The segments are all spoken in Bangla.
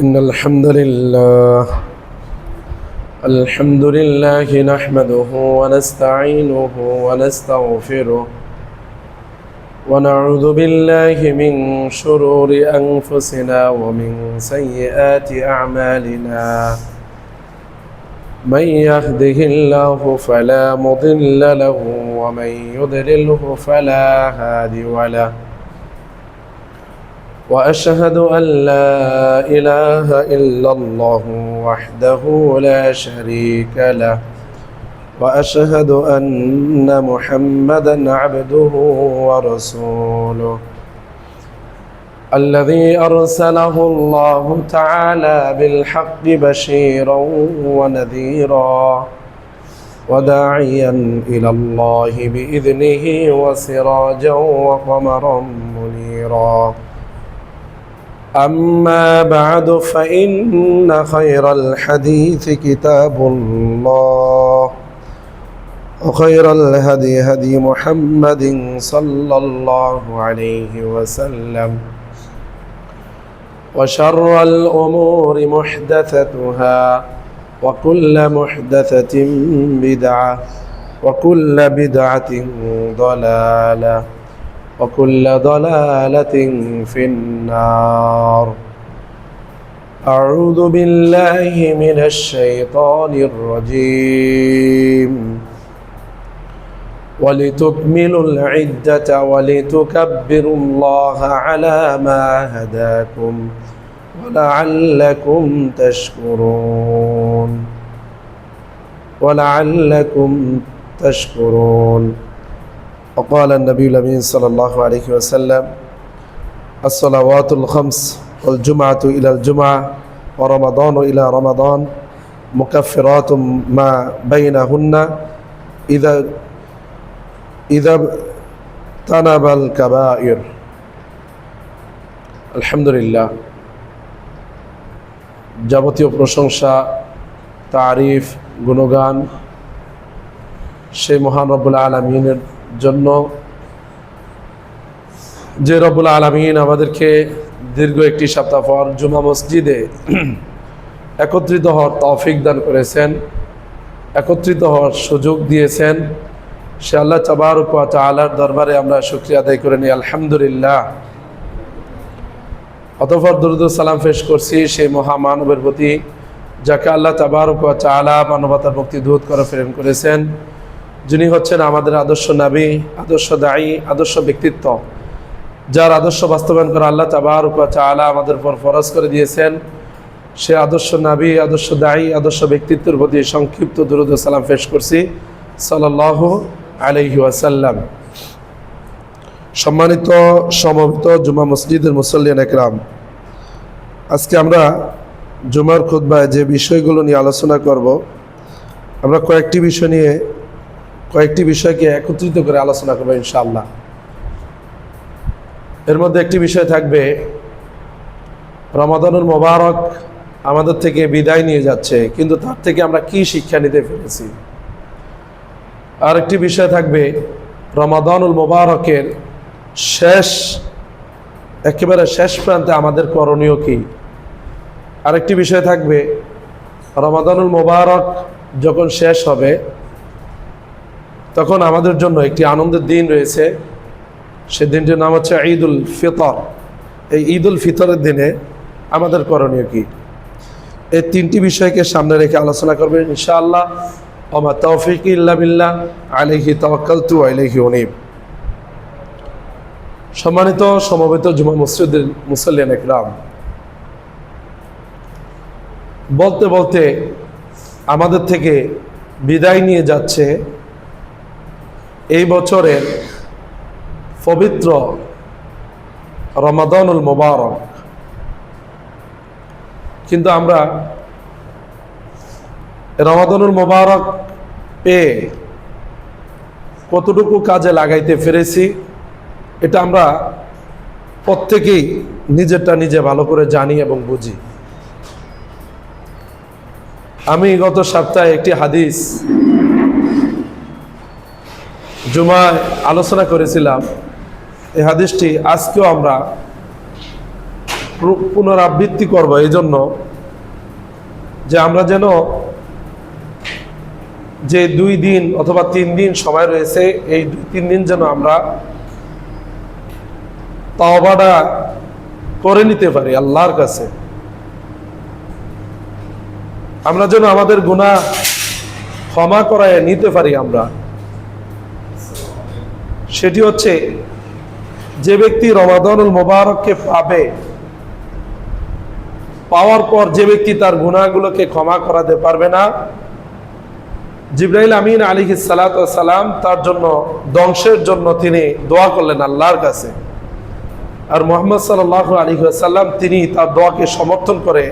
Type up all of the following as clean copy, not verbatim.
إن الحمد لله نحمده ونستعينه ونستغفره ونعوذ بالله من شرور أنفسنا ومن سيئات أعمالنا من يهده الله فلا مضل له ومن يضلله فلا هادي له وأشهد أن لا إله إلا الله وحده لا شريك له وأشهد أن محمدًا عبده ورسوله الذي أرسله الله تعالى بالحق بشيرًا ونذيرًا وداعيًا إلى الله بإذنه وسراجًا وقمرًا منيرًا أما بعد فإن خير الحديث كتاب الله وخير الهدي هدي محمد صلى الله عليه وسلم وشر الأمور محدثتها وكل محدثة بدعة وكل بدعة ضلالة وكل ضلالة في النار أعوذ بالله من الشيطان الرجيم ولتكملوا العدة ولتكبروا الله على ما هداكم ولعلكم تشكرون وقال النبي الأمين صلى الله عليه وسلم الصلوات الخمس والجمعة إلى الجمعة ورمضان إلى رمضان مكفرات ما بينهن إذا اجتنب الكبائر الحمد لله যাবতীয় প্রশংসা তারিফ গুণগান সেই মহান রব্বুল আলামিনের জন্য যে রব্বুল আলামিন আমাদেরকে দীর্ঘ একটি সপ্তাহ পর জুমা মসজিদে একত্রিত হওয়ার তৌফিক দান করেছেন, একত্রিত হওয়ার সুযোগ দিয়েছেন। সে আল্লাহ তাবারক ওয়া তাআলার দরবারে আমরা শুকরিয়া আদায় করে নিই আলহামদুলিল্লাহ। অতঃপর দরুদ ও সালাম পেশ করছি সেই মহামানবের প্রতি যাকে আল্লাহ তাবারক ওয়া তাআলা মানবতার মুক্তি দূত করে প্রেরণ করেছেন, যিনি হচ্ছেন আমাদের আদর্শ নবী, আদর্শ দায়ী, আদর্শ ব্যক্তিত্ব, যার আদর্শ বাস্তবায়ন করে আল্লাহ তাবারক ওয়া তাআলা আমাদের উপর ফরজ করে দিয়েছেন। সে আদর্শ নবী, আদর্শ দায়ী, আদর্শ ব্যক্তিত্বের প্রতি সংক্ষিপ্ত দরুদ ও সালাম পেশ করছি। সাল্লাল্লাহু আলাইহি ওয়াসাল্লাম। সম্মানিত সমবেত জুমা মসজিদের মুসল্লিয়ান একরাম, আজকে আমরা জুমার খুতবায় যে বিষয়গুলো নিয়ে আলোচনা করব, আমরা কয়েকটি বিষয়কে একত্রিত করে আলোচনা করব ইনশাআল্লাহ। এর মধ্যে একটি বিষয় থাকবে রমাদানুল মোবারক আমাদের থেকে বিদায় নিয়ে যাচ্ছে, কিন্তু তার থেকে আমরা কি শিক্ষা নিতে পেরেছি। আর একটি বিষয় থাকবে রমাদানুল মোবারকের একেবারে শেষ প্রান্তে আমাদের করণীয় কি। আরেকটি বিষয় থাকবে রমাদানুল মোবারক যখন শেষ হবে তখন আমাদের জন্য একটি আনন্দের দিন রয়েছে, সে দিনটির নাম হচ্ছে ঈদুল ফিতর। এই ঈদুল ফিতরের দিনে আমাদের করণীয় কি, এই তিনটি বিষয়কে সামনে রেখে আলোচনা করবেন ইনশাআল্লাহ। ওমা তৌফিক ইল্লা বিল্লাহ, আলাইহি তাওয়াক্কালতু ওয়া ইলাইহি উনীব। সম্মানিত সমবেত জুমা মসজিদের মুসল্লিয়ান একরাম, বলতে বলতে আমাদের থেকে বিদায় নিয়ে যাচ্ছে এই বছরের পবিত্র রমাদানুল মোবারক। কিন্তু আমরা রমাদানুল মোবারক পেয়ে কতটুকু কাজে লাগাইতে পেরেছি, এটা আমরা প্রত্যেকেই নিজেরটা নিজে ভালো করে জানি এবং বুঝি। আমি গত সপ্তাহে একটি হাদিস জুমায় আলোচনা করেছিলাম। এই হাদিসটি আজকেও আমরা পুনরাবৃত্তি করব, এই জন্য যে আমরা যেন যে 2 দিন অথবা 3 দিন সময় রয়েছে, এই 2-3 দিন যেন আমরা তাওবাটা করে নিতে পারি আল্লাহর কাছে। আমরা যেন আমাদের গুনাহ ক্ষমা করায় নিতে পারি। আমরা সেটি হচ্ছে, যে ব্যক্তি রমাদানুল মোবারককে পাওয়ার পর যে ব্যক্তি তার গুনাহগুলোকে ক্ষমা করাতে পারবে না, জিবরাইল আমিন আলাইহিস সালাতু ওয়াস সালাম তার জন্য ধ্বংসের জন্য তিনি দোয়া করলেন আল্লাহর কাছে। আর মুহাম্মদ সাল্লাল্লাহু আলাইহি ওয়াসাল্লাম তিনি তার দোয়াকে সমর্থন করে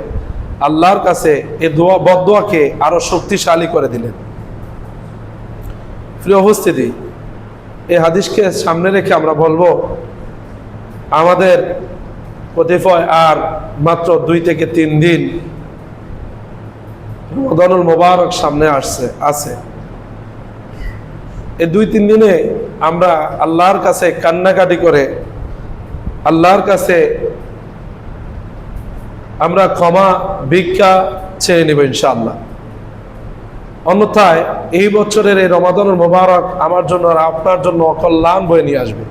আল্লাহর কাছে এই বদদোয়াকে আরো শক্তিশালী করে দিলেন। প্রিয় উপস্থিতি, এই হাদিসকে সামনে রেখে আমরা বলবো, আমাদের কতিপয় আর মাত্র 2 থেকে 3 দিন রমাদানুল মোবারক সামনে আছে। এই 2-3 দিনে আমরা আল্লাহর কাছে কান্নাকাটি করে আল্লাহর কাছে আমরা ক্ষমা ভিক্ষা চেয়ে নেব ইনশাআল্লাহ। অন্যথায় এই বছরের এই রমাদানুল মোবারক আমার জন্য আর আপনার জন্য অকল্যাণ বয়ে নিয়ে আসবে।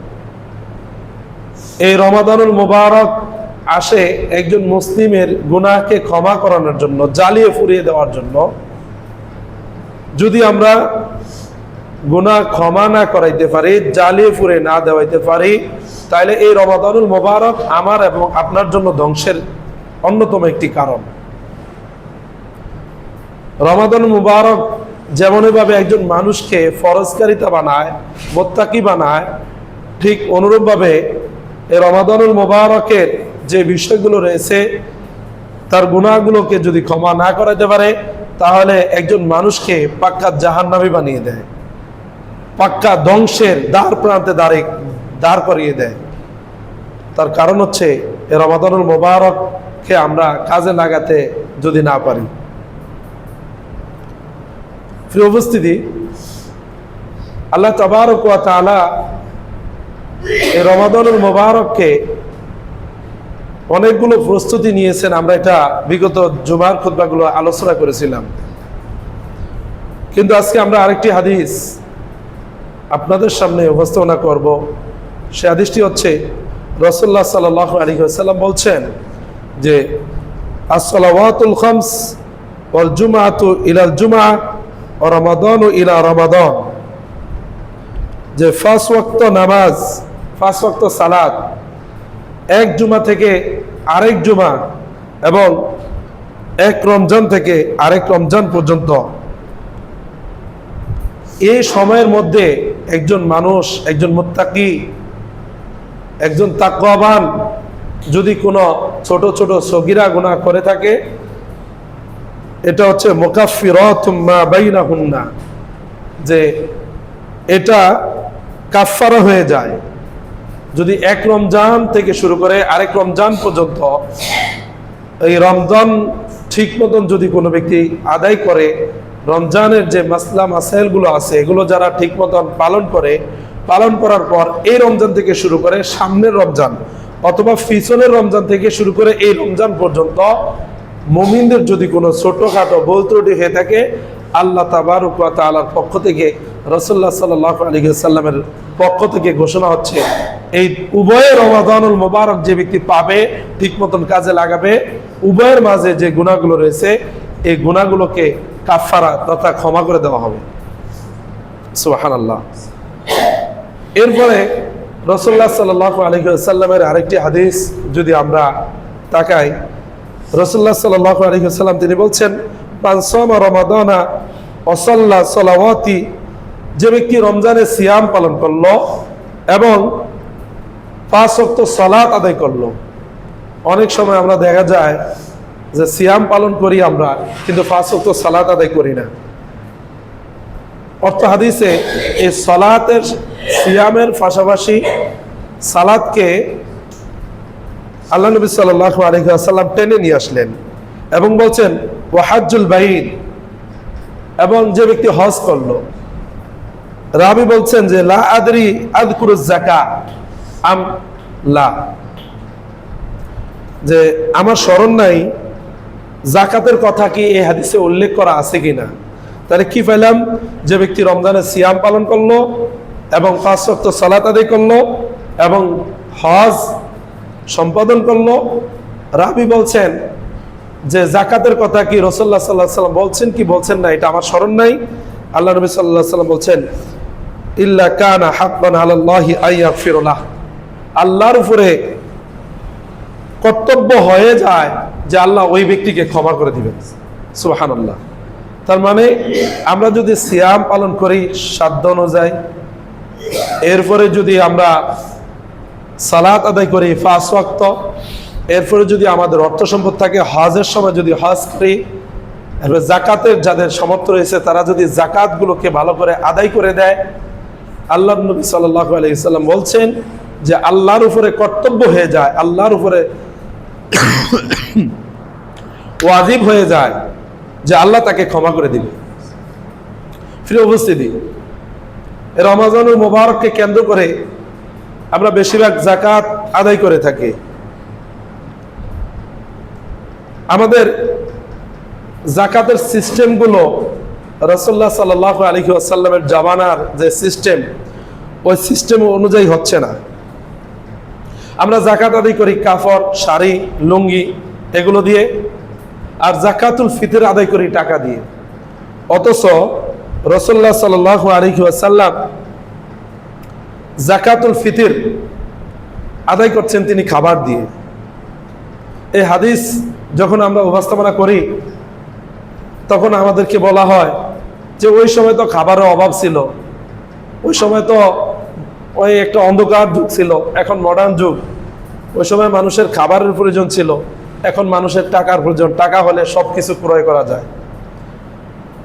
এই রমাদানুল মোবারক আসে একজন মুসলিমের গুনাহকে ক্ষমা করানোর জন্য, জ্বালিয়ে ফুরিয়ে দেওয়ার জন্য। যদি আমরা গুনাহ ক্ষমা না করাইতে পারি, জ্বালিয়ে ফুরিয়ে না দেওয়াইতে পারি, তাহলে এই রমাদানুল মোবারক আমার এবং আপনার জন্য ধ্বংসের অন্যতম একটি কারণ। রমাদানুল মোবারক যেমনভাবে একজন মানুষকে ফরজকারিতা বানায়, মুত্তাকি বানায়, ঠিক অনুরূপভাবে এই রমাদানুল মোবারকের যে বিষয়গুলো রয়েছে, তার গুনাহগুলোকে যদি ক্ষমা না করাতে পারে, তাহলে একজন মানুষকে পাক্কা জাহান্নামী বানিয়ে দেয়, পাক্কা ধ্বংসের দ্বার প্রান্তে দাঁড় করিয়ে দেয়। তার কারণ হচ্ছে এই রমাদানুল মোবারককে আমরা কাজে লাগাতে যদি না পারি। প্রিয় উপস্থিতি, আল্লাহ তাবারক ওয়া তাআলা এই রমাদানুল মোবারককে অনেকগুলো প্রস্তুতি নিয়েছেন। আমরা এটা বিগত জুমার খুতবাগুলো আলোচনা করেছিলাম, কিন্তু আজকে আমরা আরেকটি হাদিস আপনাদের সামনে উপস্থাপনা করব। সে হাদিসটি হচ্ছে, রাসূলুল্লাহ সাল্লাল্লাহু আলাইহি ওয়াসাল্লাম বলছেন যে as-salawatul khams wal jum'atu ila al-jum'ah wa ramadanu ila ramadan, যে 5 ওয়াক্ত নামাজ, 5 ওয়াক্ত সালাত এক জুমা থেকে আরেক জুমা এবং এক রমজান থেকে আরেক রমজান পর্যন্ত এই সময়ের মধ্যে একজন মানুষ, একজন মুত্তাকি, একজন তাকওয়াবান যদি কোনো ছোট ছোট সগীরা গুনাহ করে থাকে, এটা হচ্ছে মুকাফফিরাতুম মা বাইনাহুন্না, যে এটা কাফফারা হয়ে যায়। যদি এক রমজান থেকে শুরু করে আরেক রমজান পর্যন্ত এই রমজান ঠিক মতন যদি কোনো ব্যক্তি আদায় করে, রমজানের যে মাসলা মাসাইলগুলো আছে এগুলো যারা ঠিক মতন পালন করে, পালন করার পর এই রমজান থেকে শুরু করে সামনের রমজান অথবা পিছনের রমজান থেকে শুরু করে এই রমজান পর্যন্ত মুমিনদের যদি কোনো ছোটখাটো ভুল ত্রুটি হয়ে থাকে, আল্লাহ তাবারক ওয়া তাআলার পক্ষ থেকে, রাসূলুল্লাহ সাল্লাল্লাহু আলাইহি ওয়াসাল্লামের পক্ষ থেকে ঘোষণা হচ্ছে, এই উভয় রমাদানুল মুবারক যে ব্যক্তি পাবে, ঠিক মতন কাজে লাগাবে, উভয়ের মাঝে যে গুনাহগুলো রয়েছে এই গুনাহগুলোকে কাফফারা তথা ক্ষমা করে দেওয়া হবে। সুবহানাল্লাহ। এরপরে রাসূলুল্লাহ সাল্লাল্লাহু আলাইহি ওয়াসাল্লামের আরেকটি হাদিস যদি আমরা তাকাই, রাসূলুল্লাহ সাল্লাল্লাহু আলাইহি ওয়াসাল্লাম তিনি বলছেন, মান সামা রমাদানা ওয়া সাল্লা সালাওয়াতি, যে ব্যক্তি রমজানে সিয়াম পালন করলো এবং 5 ওয়াক্ত সালাত আদায় করলো। অনেক সময় আমরা দেখা যায় যে সিয়াম পালন করি আমরা, কিন্তু 5 ওয়াক্ত সালাত আদায় করি না। অর্থ হাদিসে এই সালাতের, সিয়ামের পাশাপাশি সালাতকে আল্লাহ নবী সাল্লাল্লাহু আলাইহি ওয়াসাল্লাম টেনে নিয়ে আসলেন এবং বলছেন ওয়া হাজ্জুল বাইত, এবং যে ব্যক্তি হজ করলো। রাবি বলছেন যে লা আদরি আযকুরুজ যাকাত আম লা, যে আমার স্মরণ নাই যাকাতের কথা কি এই হাদিসে উল্লেখ করা আছে কিনা। তাহলে কি পেলাম, যে ব্যক্তি রমজানে সিয়াম পালন করলো এবং 5 ওয়াক্ত সালাত আদায় করলো এবং হজ সম্পাদন করলো। রাবি বলছেন যে যাকাতের কথা কি রাসূলুল্লাহ সাল্লাল্লাহু আলাইহি ওয়াসাল্লাম বলছেন কি বলছেন না এটা আমার স্মরণ নাই। আল্লাহ নবী সাল্লাল্লাহু আলাইহি ওয়াসাল্লাম বলছেন ইল্লা কানা হাক্কান আলাল্লাহি আইয়াগফিরা লাহ, আল্লাহর উপরে কর্তব্য হয়ে যায় যে আল্লাহ ওই ব্যক্তিকে ক্ষমা করে দিবেন। সুবহানাল্লাহ। তার মানে আমরা যদি সিয়াম পালন করি সাধ্য অনুযায়ী, এরপরে যদি আমরা সালাত আদায় করি 5 ওয়াক্ত, এরপরে যদি আমাদের অর্থ সম্পদ থাকে হজের সময় যদি হজ করি, এরপরে যাকাতের যাদের সামর্থ্য রয়েছে তারা যদি যাকাতগুলোকে ভালো করে আদায় করে দেয়, আল্লাহর নবী সাল্লাল্লাহু আলাইহি ওয়াসাল্লাম বলছেন যে আল্লাহর উপরে কর্তব্য হয়ে যায়, আল্লাহর উপরে ওয়াজিব হয়ে যায় যে আল্লাহ তাকে ক্ষমা করে দিবে। প্রিয় উপস্থিতি, রমজানুল মুবারককে কেন্দ্র করে আমরা বেশিরভাগ যাকাত আদায় করে থাকি। আমাদের যাকাতের সিস্টেমগুলো রাসূলুল্লাহ সাল্লাল্লাহু আলাইহি ওয়াসাল্লামের জামানার যে সিস্টেম, ওই সিস্টেম অনুযায়ী হচ্ছে না। আমরা যাকাত আদায় করি কাফর, শাড়ি, লুঙ্গি এগুলো দিয়ে, আর যাকাতুল ফিতর আদায় করি টাকা দিয়ে। অথচ রাসূলুল্লাহ সাল্লাল্লাহু আলাইহি ওয়াসাল্লাম যাকাতুল ফিতর আদায় করছেন তিনি খাবার দিয়ে। এই হাদিস যখন আমরা উপস্থাপনা করি তখন আমাদেরকে বলা হয় যে ওই সময় তো খাবারের অভাব ছিল, ওই সময় তো ওই একটা অন্ধকার যুগ ছিল, এখন মডার্ন যুগ। ওই সময় মানুষের খাবারের প্রয়োজন ছিল, এখন মানুষের টাকার প্রয়োজন, টাকা হলে সব কিছু ক্রয় করা যায়।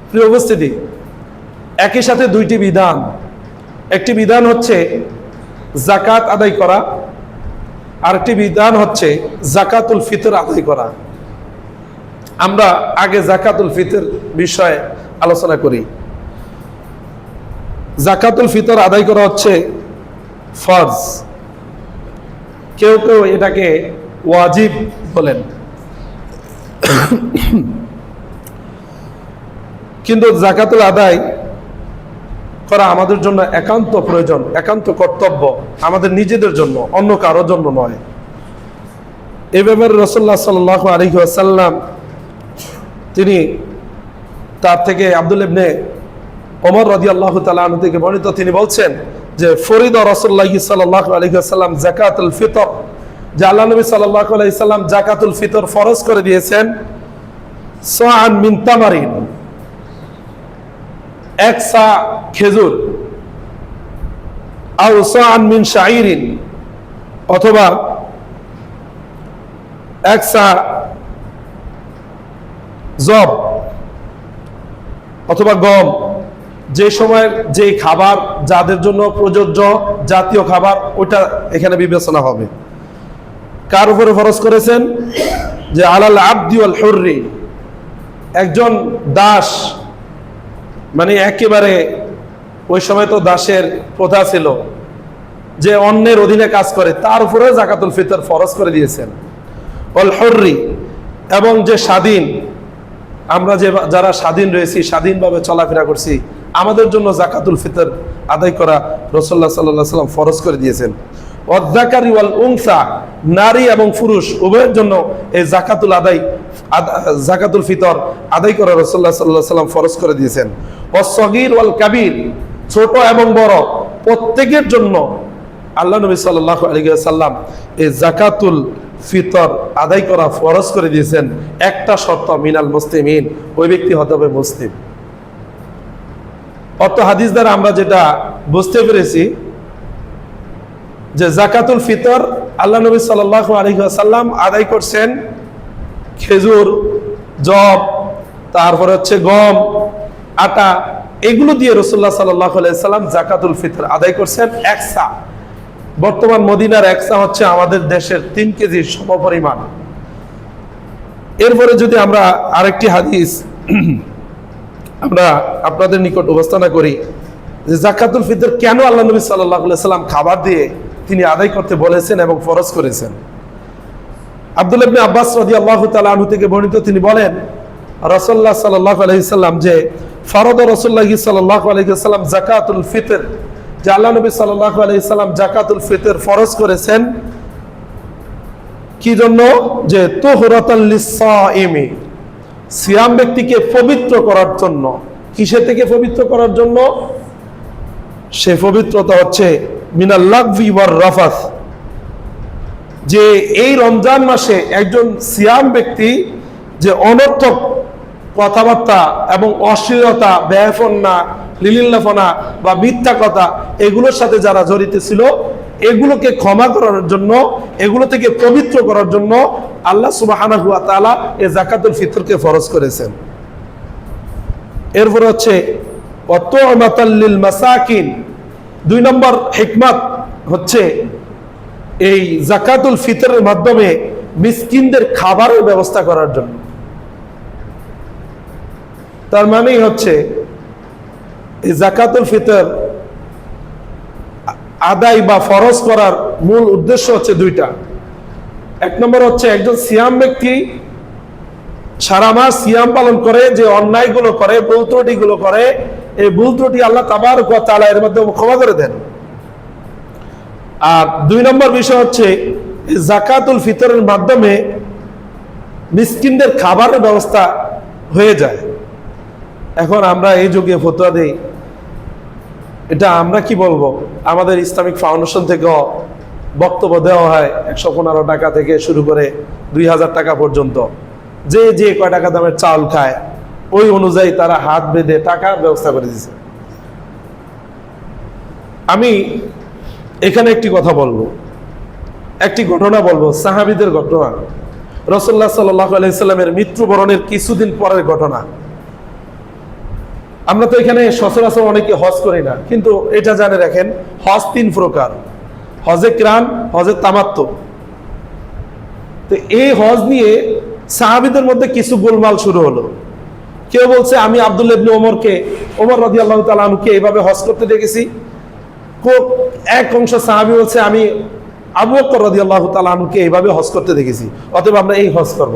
প্রিয় উপস্থিতি, একই সাথে দুইটি বিধান। একটি বিধান হচ্ছে যাকাত আদায় করা, আরেকটি বিধান হচ্ছে যাকাতুল ফিতর আদায় করা। আমরা আগে যাকাতুল ফিতর বিষয়ে আলোচনা করি। যাকাতুল ফিতর আদায় করা হচ্ছে ফরজ, কেউ কেউ এটাকে ওয়াজিব বলেন, কিন্তু যাকাতুল আদায় করা আমাদের জন্য একান্ত প্রয়োজন, একান্ত কর্তব্য, আমাদের নিজেদের জন্য, অন্য কারোর জন্য নয়। এই ব্যাপারে রাসূলুল্লাহ সাল্লাল্লাহু আলাইহি ওয়াসাল্লাম তিনি তার থেকে আব্দুল্লাহ ইবনে ওমর রাদিয়াল্লাহু তাআলা আনহু থেকে বর্ণিত, তিনি বলছেন যে ফরিদা রাসূলুল্লাহ সাল্লাল্লাহু আলাইহি ওয়াসাল্লাম যাকাতুল ফিতর, যে আল্লাহ নবী সাল্লাল্লাহু আলাইহি ওয়াসাল্লাম যাকাতুল ফিতর ফরজ করে দিয়েছেন সাআন মিন তামারিন, এক সা খেজুর, আও সাআন মিন শাইরিন, অথবা এক সা জব অথবা গম, যে সময়ের যে খাবার যাদের জন্য প্রযোজ্য জাতীয় খাবার ওটা এখানে বিবেচনা হবে। কার উপরে ফরজ করেছেন? যে আলাল আবদি ওয়াল হুররি, একজন দাস, মানে একেবারে ওই সময় তো দাসের প্রথা ছিল যে অন্যের অধীনে কাজ করে, তার উপরে যাকাতুল ফিতর ফরজ করে দিয়েছেন। ওয়াল হুররি, এবং যে স্বাধীন, আমরা যে যারা স্বাধীন রয়েছি, স্বাধীনভাবে চলাফেরা করছি, আমাদের জন্য যাকাতুল ফিতর আদায় করা রাসূলুল্লাহ সাল্লাল্লাহু আলাইহি ওয়াসাল্লাম ফরজ করে দিয়েছেন। ওয়ায-যাকারি ওয়াল উনসা, নারী এবং পুরুষ উভয়ের জন্য এই যাকাতুল ফিতর আদায় করা রাসূলুল্লাহ সাল্লাল্লাহু আলাইহি ওয়াসাল্লাম ফরজ করে দিয়েছেন। ওয়াস-সগীর ওয়াল কাবীর, ছোট এবং বড় প্রত্যেকের জন্য আল্লাহ নবী সাল্লাল্লাহু আলাইহি ওয়াসাল্লাম এই যাকাতুল ফিতর আদায় করা ফরজ করে দিয়েছেন। একটা শর্ত, মিনাল মুসলিমিন, ওই ব্যক্তি হতে হবে মুসলিম। অর্থ হাদিস দ্বারা আমরা যেটা বুঝতে পেরেছি যে যাকাতুল ফিতর আল্লাহ নবী সাল্লাল্লাহু আলাইহি ওয়াসাল্লাম আদায় করছেন খেজুর, জব, তারপরে হচ্ছে গম, আটা, এগুলো দিয়ে রাসূলুল্লাহ সাল্লাল্লাহু আলাইহি ওয়াসাল্লাম যাকাতুল ফিতর আদায় করছেন এক সা। বর্তমান মদিনার এক সা হচ্ছে আমাদের দেশের 3 কেজির সমপরিমাণ। এরপরে যদি আমরা আরেকটি হাদিস আমরা আপনাদের নিকট উপস্থাপনা করি যে যাকাতুল ফিতর কেন আল্লাহ নবী সাল্লাল্লাহু আলাইহি ওয়াসাল্লাম খাবার দিয়ে তিনি আদায় করতে বলেছেন এবং ফরজ করেছেন। আব্দুল্লাহ ইবনে আব্বাস রাদিয়াল্লাহু তাআলা আনহু থেকে বর্ণিত, তিনি বলেন রাসূলুল্লাহ সাল্লাল্লাহু আলাইহি ওয়াসাল্লাম যে ফরদ রাসূলুল্লাহ সাল্লাল্লাহু আলাইহি ওয়াসাল্লাম যাকাতুল ফিতর, যে আল্লাহ নবী সাল্লাল্লাহু আলাইহি ওয়াসাল্লাম যাকাতুল ফিতর ফরজ করেছেন কি জন্য? যে তুহরাতাল লিস-সাইমি, সিয়াম ব্যক্তিকে পবিত্র করার জন্য। কিসে থেকে পবিত্র করার জন্য? সে পবিত্রতা হচ্ছে মিনাল লাগভি ওয়ার রাফাস, যে এই রমজান মাসে একজন সিয়াম ব্যক্তি যে অনর্থক কথাবার্তা এবং অশ্লীলতা, বেয়াফনা, লিলিল্লাফনা বা মিথ্যা কথা, এগুলোর সাথে যারা জড়িত ছিল, এগুলোকে ক্ষমা করার জন্য, এগুলো থেকে পবিত্র করার জন্য আল্লাহ সুবহানাহু ওয়া তাআলা এই যাকাতুল ফিতরকে ফরজ করেছেন। এরপর হচ্ছে ওয়াতু'মাতাল লিল মাসাকিন, 2 নম্বর হিকমত হচ্ছে এই যাকাতুল ফিতরের মাধ্যমে মিসকিনদের খাবারের ব্যবস্থা করার জন্য। তার মানেই হচ্ছে এই যাকাতুল ফিতর আদায় বা ফরজ করার মূল উদ্দেশ্য হচ্ছে 2টা। 1 নম্বর হচ্ছে একজন সিয়াম ব্যক্তি সারা মাস সিয়াম পালন করে, যে অন্যায়গুলো করে, ভুল ত্রুটিগুলো করে, এই ভুল ত্রুটি আল্লাহ তাবারক ওয়া তাআলা এর মাধ্যমে ক্ষমা করে দেন। আর 2 নম্বর বিষয় হচ্ছে যাকাতুল ফিতরের মাধ্যমে মিসকিনদের খাবারের ব্যবস্থা হয়ে যায়। এখন আমরা এই যুগে ফতোয়া দেই, এটা আমরা কি বলবো, আমাদের ইসলামিক ফাউন্ডেশন থেকেও বক্তব্য দেওয়া হয় 115 টাকা থেকে শুরু করে 2000 টাকা পর্যন্ত, যে যে কয় টাকা দামের চাল খায় ওই অনুযায়ী তারা হাত বেঁধে টাকার ব্যবস্থা করে দিয়েছে। আমি এখানে একটি কথা বলবো, একটি ঘটনা বলবো, সাহাবীদের ঘটনা, রাসূলুল্লাহ সাল্লাল্লাহু আলাইহি ওয়াসাল্লামের মৃত্যুবরণের কিছুদিন পরের ঘটনা। আমরা তো এখানে সচরাচর অনেকে হজ করি না, কিন্তু এটা জানে রাখেন, হজ 3 প্রকার, হজে কিরান, হজে তামাত্তু। তো এই হজ নিয়ে সাহাবীদের মধ্যে কিছু গোলমাল শুরু হলো। কেউ বলছে আমি আব্দুল্লাহ ইবনে ওমর রাদিয়াল্লাহু তাআলা আনহুকে এইভাবে হজ করতে দেখেছি। এক অংশ সাহাবী বলছে আমি আবু বকর রাদিয়াল্লাহু তাআলা আনহুকে এইভাবে হজ করতে দেখেছি, অতএব আমরা এই হজ করব।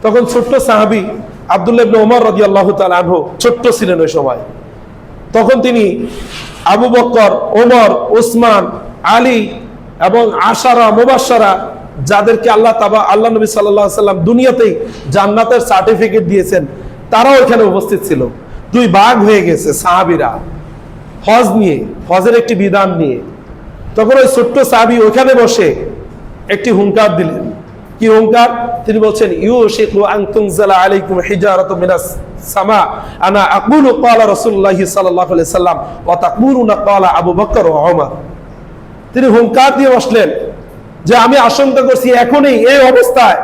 তখন ছোট্ট সাহাবী আব্দুল্লাহ ইবনে ওমর রাদিয়াল্লাহু তাআলা আনহু ছোট্ট ছিলেন ওই সময়। তখন তিনি আবু বকর, ওমর, ওসমান, আলী এবং আশারা মুবাশশারা, যাদেরকে আল্লাহ নবী সাল্লাল্লাহু আলাইহি ওয়াসাল্লাম দুনিয়াতেই জান্নাতের সার্টিফিকেট দিয়েছেন, তারাও এখানে উপস্থিত ছিল। 2 ভাগ হয়ে গেছে সাহাবীরা হজ নিয়ে, হজের একটি বিধান নিয়ে। তখন ওই ছোট্ট সাহাবী ওইখানে বসে একটি হুঙ্কার দিলেন। কি হুঙ্কার? তিনি বলছেন ইউশিকু আন তুনজালা আলাইকুম হিজারাতুম মিনাস সামা আনা আকুলু ক্বালা রাসূলুল্লাহ সাল্লাল্লাহু আলাইহি সাল্লাম ওয়া তাকুলুনা ক্বালা আবু বকর ওয়া ওমর। তিনি হুঙ্কার দিয়ে বসলেন যে আমি আশঙ্কা করছি এখনই এই অবস্থায়,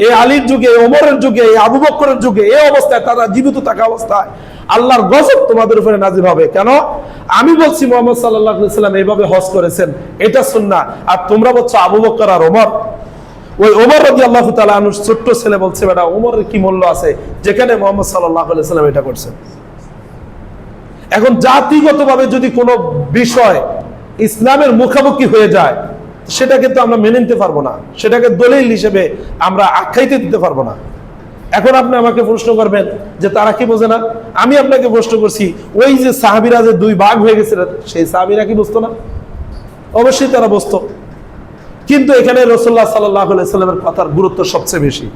এই আলীর যুগে, এই ওমরের যুগে, এই আবু বকরের যুগে, এই অবস্থায় তারা জীবিত থাকা অবস্থায় আল্লাহর গজব তোমাদের উপরে নাজিল হবে। কেন? আমি বলছি মুহাম্মদ সাল্লাল্লাহু আলাইহি সাল্লাম এইভাবে হজ করেছেন, এটা সুন্নাহ, আর তোমরা বলছো আবু বকর আর ওমর। ওই ওমর রাদিয়াল্লাহু তাআলা আনহু ছোট্ট ছেলে বলছে, বেটা ওমরের কি মূল্য আছে যেখানে মুহাম্মদ সাল্লাল্লাহু আলাইহি সাল্লাম এটা করছেন। এখন জাতিগতভাবে যদি কোনো বিষয় ইসলামের মুখামুখি হয়ে যায়, সেটাকে তো আমরা মেনে নিতে পারবো না, সেটাকে দলিল হিসেবে আমরা আখ্যায়িত দিতে পারবো না। এখন আপনি আমাকে প্রশ্ন করবেন যে তারা কি বোঝে না? আমি আপনাকে প্রশ্ন করছি, ওই যে সাহাবীরা যে দুই ভাগ হয়ে গেছিল, সেই সাহাবীরা কি বুঝতো না? অবশ্যই তারা বুঝতো, কিন্তু এখানে রাসূলুল্লাহ সাল্লাল্লাহু আলাইহি সাল্লামের কথার গুরুত্ব সবচেয়ে বেশি।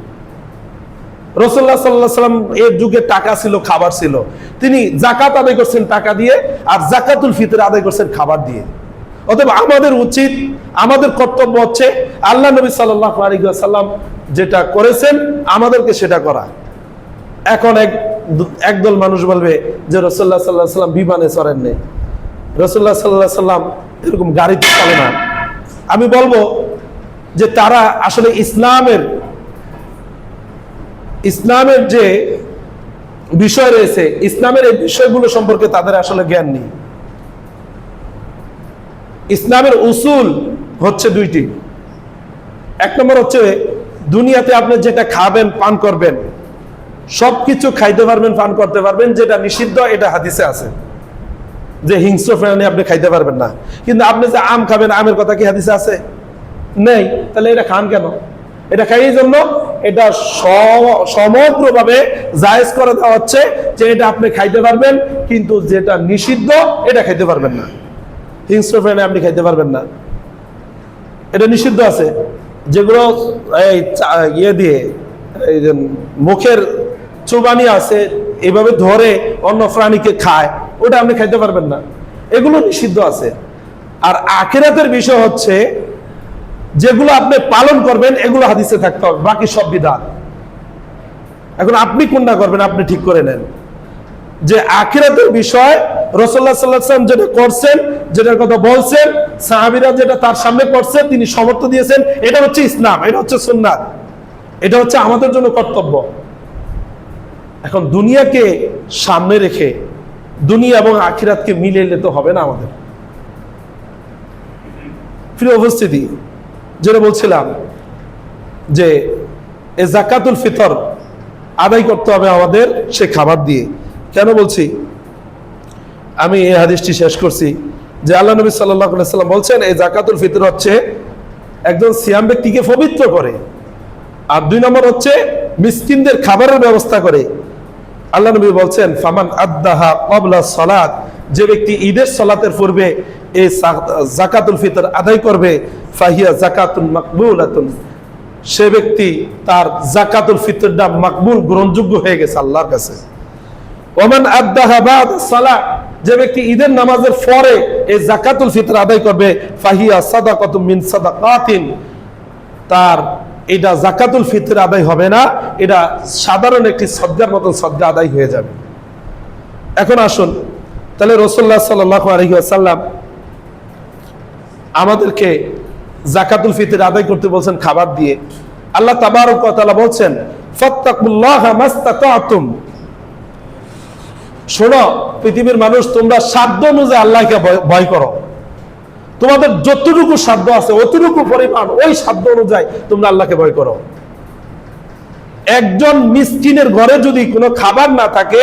রাসূলুল্লাহ সাল্লাল্লাহু আলাইহি সাল্লাম এর যুগে টাকা ছিল, খাবার ছিল, তিনি যাকাত আদায় করছেন টাকা দিয়ে, আর যাকাতুল ফিতর আদায় করছেন খাবার দিয়ে। অতএব আমাদের উচিত, আমাদের কর্তব্য হচ্ছে আল্লাহ নবী সাল্লাল্লাহু আলাইহি ওয়াসাল্লাম যেটা করেছেন আমাদেরকে সেটা করা। এখন একদল মানুষ বলবে যে রাসূলুল্লাহ সাল্লাল্লাহু আলাইহি সাল্লাম বিমানে চড়েন নাই, রাসূলুল্লাহ সাল্লাল্লাহু আলাইহি সাল্লাম এরকম গাড়িতে চলে না। আমি বলবো যে তারা আসলে ইসলামের যে বিষয় রয়েছে, ইসলামের এই বিষয়গুলো সম্পর্কে তাদের আসলে জ্ঞান নেই। ইসলামের উসুল হচ্ছে দুইটি। এক নম্বর হচ্ছে দুনিয়াতে আপনি যেটা খাবেন, পান করবেন, সবকিছু খাইতে পারবেন, পান করতে পারবেন, যেটা নিষিদ্ধ এটা হাদিসে আছে যে হিংস্র প্রাণী আপনি খাইতে পারবেন না। কিন্তু আপনি যে আম খাবেন, আমের কথা কি হাদিসে আছে? নেই। তাহলে এটা খান কেন? এটা খাই এই জন্য এটা সমগ্রভাবে জায়েজ করে দেওয়া হচ্ছে যে এটা আপনি খাইতে পারবেন, কিন্তু যেটা নিষিদ্ধ এটা খাইতে পারবেন না। হিংস্র প্রাণী আপনি খাইতে পারবেন না, এটা নিষিদ্ধ আছে। যেগুলো এই ইয়ে দিয়ে এই যে মুখের চুবানি আছে, এইভাবে ধরে অন্য প্রাণীকে খায়, ওটা আপনি খাইতে পারবেন না, এগুলো নিষিদ্ধ আছে। আর আখিরাতের বিষয় হচ্ছে যেগুলো আপনি পালন করবেন এগুলো হাদিসে থাকতে হবে, বাকি সব বিধান। এখন আপনি কোনটা করবেন আপনি ঠিক করে নেন। যে আখিরাতের বিষয় রাসূলুল্লাহ সাল্লাল্লাহু আলাইহি ওয়াসাল্লাম যেটা করছেন, যেটার কথা বলছেন, সাহাবীরা যেটা তার সামনে করছে, তিনি সমর্থন দিয়েছেন, এটা হচ্ছে ইসলাম, এটা হচ্ছে সুন্নাত, এটা হচ্ছে আমাদের জন্য কর্তব্য। এখন দুনিয়াকে সামনে রেখে দুনিয়া এবং আখিরাতকে মিলিয়ে তো হবে না আমাদের। প্রিয় উপস্থিতি, যেটা বলছিলাম যে এই যাকাতুল ফিতর আদায় করতে হবে আমাদের সে খাবার দিয়ে। কেন বলছি? আমি এই হাদিসটি শেষ করছি যে আল্লাহ নবী সাল্লাল্লাহু আলাইহি ওয়াসাল্লাম বলছেন এই যাকাতুল ফিতর হচ্ছে একজন সিয়াম ব্যক্তিকে পবিত্র করে, আর দুই নম্বর হচ্ছে মিসকিনদের খাবারের ব্যবস্থা করে। আল্লাহ নবী বলছেন ফামান আদ্দাহা ক্বাবলা সালাত, যে ব্যক্তি ঈদের সালাতের পূর্বে এই যাকাতুল ফিতর আদায় করবে, ফাহিয়া যাকাতুন মাকবুলাতুন, সে ব্যক্তি তার যাকাতুল ফিতরটা মাকবুল, গ্রহণযোগ্য হয়ে গেছে আল্লাহর কাছে। ওমান আদ্দাহা বা'দা সালাত, যে ব্যক্তি ঈদের নামাজের পরে এই যাকাতুল ফিতর আদায় করবে, ফাহিয়া সাদাকাতুম মিন সাদাকাতিন, তার এটা যাকাতুল ফিতর আদায় হবে না, এটা সাধারণ একটি সদকার মতো সদকা আদায় হয়ে যাবে। এখন আসুন তাহলে রাসূলুল্লাহ সাল্লাল্লাহু আলাইহি ওয়াসাল্লাম আমাদেরকে যাকাতুল ফিতর আদায় করতে বলছেন খাবার দিয়ে। আল্লাহ তাবারক ওয়া তাআলা বলছেন ফাত্তাকুল্লাহা মাসতাতা'তুম, শোনো পৃথিবীর মানুষ, তোমরা সাধ্য অনুযায়ী আল্লাহকে ভয় করো, তোমাদের যতটুকু সাধ্য আছে অতটুকু পরিমাণ ওই সাধ্য অনুযায়ী তোমরা আল্লাহকে ভয় করো। একজন মিসকিনের ঘরে যদি কোনো খাবার না থাকে,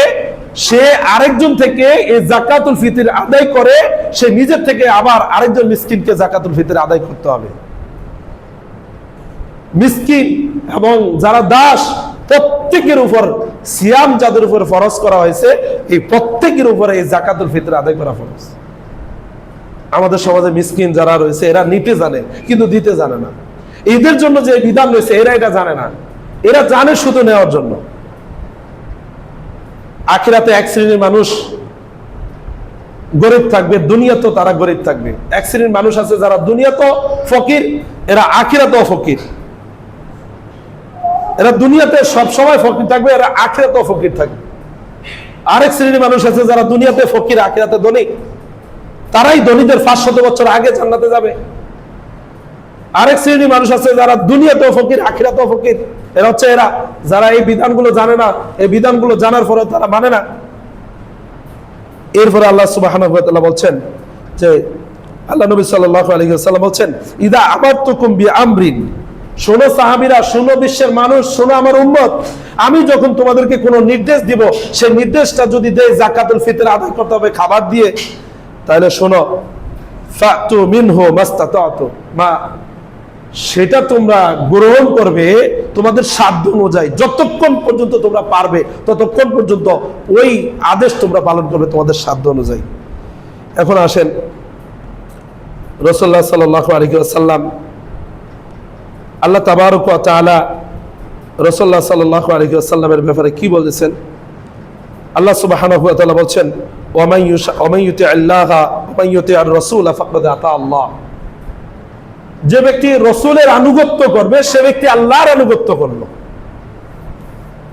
সে আরেকজন থেকে এই যাকাতুল ফিতর আদায় করে, সে নিজের থেকে আবার আরেকজন মিসকিনকে যাকাতুল ফিতর আদায় করতে হবে। মিসকিন এবং যারা দাস প্রত্যেকের উপর সিয়াম যাদের উপর ফরজ করা হয়েছে, এই প্রত্যেকের উপরে এই যাকাতুল ফিতর আদায় করা ফরজ। আমাদের সমাজে মিসকিন যারা রয়েছে এরা নিতে জানে কিন্তু দিতে জানে না। এদের জন্য যে বিধান রয়েছে এরা এটা জানে না, এরা জানে শুধু নেওয়ার জন্য। আখিরাতে এক শ্রেণীর মানুষ গরিব থাকবে, দুনিয়াতে তারা গরিব থাকবে। এক শ্রেণীর মানুষ আছে যারা দুনিয়াতে ফকির, এরা আখিরাতেও ফকির। এরা দুনিয়াতে সব সময় ফকির থাকবে, এরা আখিরাতেও ফকির থাকবে। আরেক শ্রেণীর মানুষ আছে যারা দুনিয়াতে ফকির আখিরাতে ধনী, তারাই ধনীদের 500 বছর আগে জান্নাতে যাবে। আরেক শ্রেণীর মানুষ আছে যারা দুনিয়াতেও ফকির আখিরাতেও ফকির, এরা হচ্ছে এরা যারা এই বিধানগুলো জানে না, এই বিধানগুলো জানার পরে তারা মানে না। এরপরে আল্লাহ সুবহানাহু ওয়া তাআলা বলছেন যে, আল্লাহ নবী সাল্লাল্লাহু আলাইহি ওয়াসাল্লাম বলছেন, ইদা আমারতুকুম বিআমরিন, শোনো সাহাবীরা, শোনো বিশ্বের মানুষ, শোনো আমার উম্মত, আমি যখন তোমাদেরকে কোনো নির্দেশ দিব, সেই নির্দেশটা যদি দেই যাকাতুল ফিতর আদায় করতে হবে খাবার দিয়ে, তাহলে শোনো, ফাতু মিনহু মাস্তাতাতু, মা সেটা তোমরা গ্রহণ করবে তোমাদের সাধ্য অনুযায়ী, যতক্ষণ পর্যন্ত তোমরা পারবে ততক্ষণ পর্যন্ত ওই আদেশ তোমরা পালন করবে তোমাদের সাধ্য অনুযায়ী। এখন আসেন রাসূলুল্লাহ সাল্লাল্লাহু আলাইহি ওয়াসাল্লাম, আল্লাহ তাবারক ওয়া তাআলা রাসূলুল্লাহ সাল্লাল্লাহু আলাইহি ওয়াসাল্লামের ব্যাপারে কি বলেছেন? আল্লাহ সুবহানাহু ওয়া তাআলা বলেন, ওয়া মান ইউতি'আল্লাহা ওয়া মান ইউতি'আর রাসূল ফাকাদ আতা আল্লাহ, যে ব্যক্তি রাসূলের আনুগত্য করবে সে ব্যক্তি আল্লাহর আনুগত্য করলো।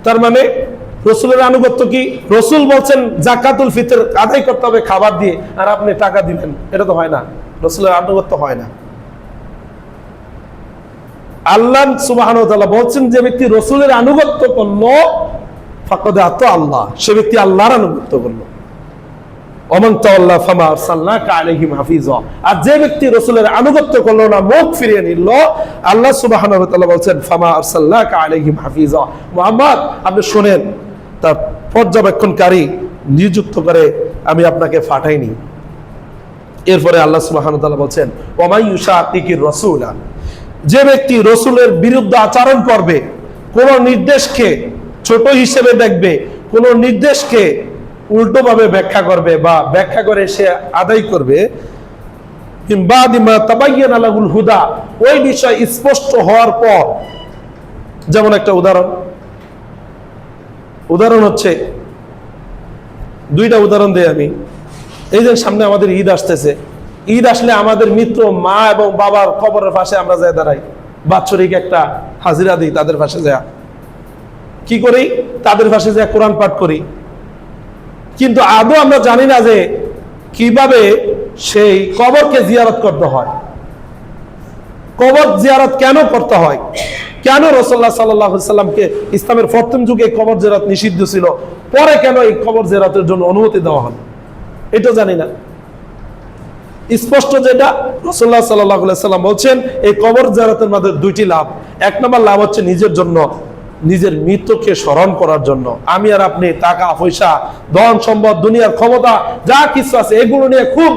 তার মানে রাসূলের আনুগত্য কি? রাসূল বলছেন যাকাতুল ফিতর আদায় করতে হবে খাবার দিয়ে, আর আপনি টাকা দিবেন, এটা তো হয় না, রাসূলের আনুগত্য হয় না। আল্লাহ সুবহানাহু ওয়া তাআলা বলছেন যে ব্যক্তি রাসূলের আনুগত্য করলো ফাকাদ আতা আল্লাহ, সে ব্যক্তি আল্লাহর আনুগত্য করলো। ওমান তাওয়াল্লা ফামা আরসালনাকা আলাইহিম হাফিজা, আর যে ব্যক্তি রাসূলের আনুগত্য করলো না, মুখ ফিরিয়ে নিল, আল্লাহ সুবহানাহু ওয়া তাআলা বলেন ফামা আরসালনাকা আলাইহিম হাফিজা, মুহাম্মদ আপনি শুনেন, তার পর্যবেক্ষণকারী নিযুক্ত করে আমি আপনাকে পাঠাইনি। এরপরে আল্লাহ সুবহানাহু ওয়া তাআলা বলেন ওয়া ইউশাকিকির রাসূলা, যে ব্যক্তি রাসূলের বিরুদ্ধে আচরণ করবে, কোন নির্দেশকে ছোট হিসেবে দেখবে, কোন নির্দেশকে উল্টোভাবে ব্যাখ্যা করবে বা ব্যাখ্যা করে সে আদায় করবে, হুদা, ওই বিষয় স্পষ্ট হওয়ার পর, যেমন একটা উদাহরণ হচ্ছে, দুইটা উদাহরণ দেই আমি। এই যে সামনে আমাদের ঈদ আসতেছে, ঈদ আসলে আমাদের মিত্র মা এবং বাবার কবরের পাশে আমরা যাই দাঁড়াই, বাৎসরিক একটা হাজিরা দিই, তাদের পাশে যায় কি করি, তাদের পাশে যায় কোরআন পাঠ করি। কিন্তু আদৌ আমরা জানি না যে কিভাবে সেই কবরকে জিয়ারত করতে হয়, কবর জিয়ারত কেন করতে হয়, কেন রাসূলুল্লাহ সাল্লাল্লাহু আলাইহি সাল্লামকে ইসলামের প্রথম যুগে কবর জিয়ারত নিষিদ্ধ ছিল, পরে কেন এই কবর জিয়ারতের জন্য অনুমতি দেওয়া হলো, এটা জানি না। স্পষ্ট যেটা রাসূলুল্লাহ সাল্লাল্লাহু আলাইহি সাল্লাম বলছেন, এই কবর জিয়ারতের মধ্যে দুইটি লাভ। এক নম্বর লাভ হচ্ছে নিজের জন্য, নিজের মৃত্যুকে স্মরণ করার জন্য। আমি আর আপনি টাকা পয়সা ধন সম্পদ দুনিয়ার ক্ষমতা যা কিছু আছে এগুলো নিয়ে খুব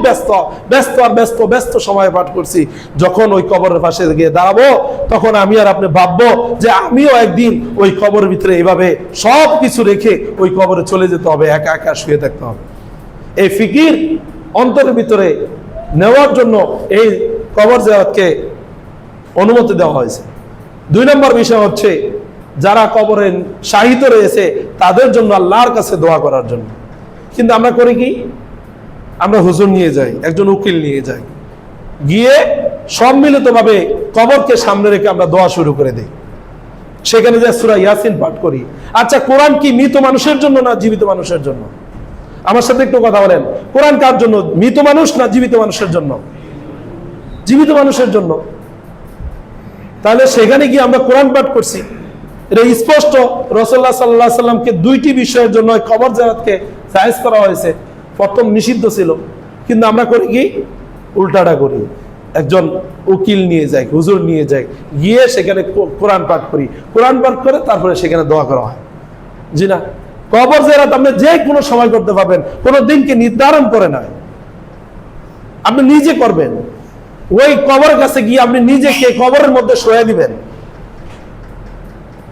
ব্যস্ত সময় পাঠ করছি। যখন ওই কবরের পাশে গিয়ে দাঁড়াবো তখন আমি আর আপনি ভাববো যে আমিও একদিন ওই কবরের ভিতরে এইভাবে সব কিছু রেখে ওই কবরে চলে যেতে হবে, একা একা শুয়ে থাকতে হবে। এই ফিকির অন্তরের ভিতরে নেওয়ার জন্য এই কবর জিয়ারতকে অনুমতি দেওয়া হয়েছে। দুই নম্বর বিষয় হচ্ছে যারা কবরে শাহিদ রয়েছে তাদের জন্য আল্লাহর কাছে দোয়া করার জন্য। কিন্তু আমরা করি কি, আমরা হুজুর নিয়ে যাই, একজন উকিল নিয়ে যাই, গিয়ে সম্মিলিতভাবে কবরকে সামনে রেখে আমরা দোয়া শুরু করে দিই, সেখানে যে সূরা ইয়াসিন পাঠ করি। আচ্ছা, কোরআন কি মৃত মানুষের জন্য না জীবিত মানুষের জন্য? আমার সাথে একটু কথা বলেন, কোরআন কার জন্য, মৃত মানুষ না জীবিত মানুষের জন্য? জীবিত মানুষের জন্য। তাহলে সেখানে গিয়ে আমরা কোরআন পাঠ করছি, এটা স্পষ্ট রাসূলুল্লাহ সাল্লাল্লাহু আলাইহি সাল্লামকে দুইটি বিষয়ের জন্য কবর জিয়ারতকে জায়েজ করা হয়েছে। প্রথম নিষিদ্ধ ছিল, কিন্তু আমরা করি কি, উল্টাটা করি, একজন উকিল নিয়ে যাই, হুজুর নিয়ে যাই, গিয়ে সেখানে কোরআন পাঠ করি, কোরআন পাঠ করে তারপরে সেখানে দোয়া করা হয়। জি না, কবর জিয়ারত আপনি যে কোনো সময় করতে পারবেন, কোনো দিনকে নির্ধারণ করে না, আপনি নিজে করবেন। ওই কবরের কাছে গিয়ে আপনি নিজেকে কবরের মধ্যে শোয়া দিবেন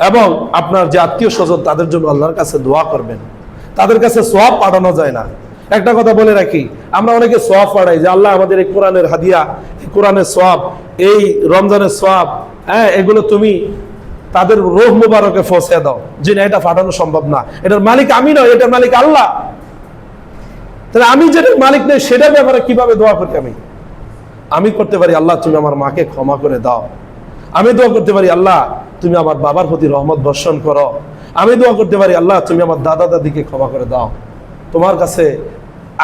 এবং আপনার যে আত্মীয় স্বজন তাদের জন্য আল্লাহর কাছে দোয়া করবেন। তাদের কাছে সওয়াব পাঠানো যায় না। একটা কথা বলে রাখি, আমরা অনেকে সওয়াব পাঠাই যে আল্লাহ আমাদের এই কোরআনের হাদিয়া, এই কোরআনের সওয়াব, এই রমজানের সওয়াব, হ্যাঁ, এগুলো তুমি তাদের রূহ মুবারকে পৌঁছে দাও। যে না, এটা পাঠানো সম্ভব না, এটার মালিক আমি নয়, এটার মালিক আল্লাহ। তাহলে আমি যেটার মালিক নেই সেটার ব্যাপারে কিভাবে দোয়া করি? আমি করতে পারি, আল্লাহ তুমি আমার মাকে ক্ষমা করে দাও, আমি দোয়া করতে পারি আল্লাহ তুমি আমার বাবার প্রতি রহমত বর্ষণ করো। আমি দোয়া করতে পারি আল্লাহ তুমি আমার দাদা দাদিকে ক্ষমা করে দাও। তোমার কাছে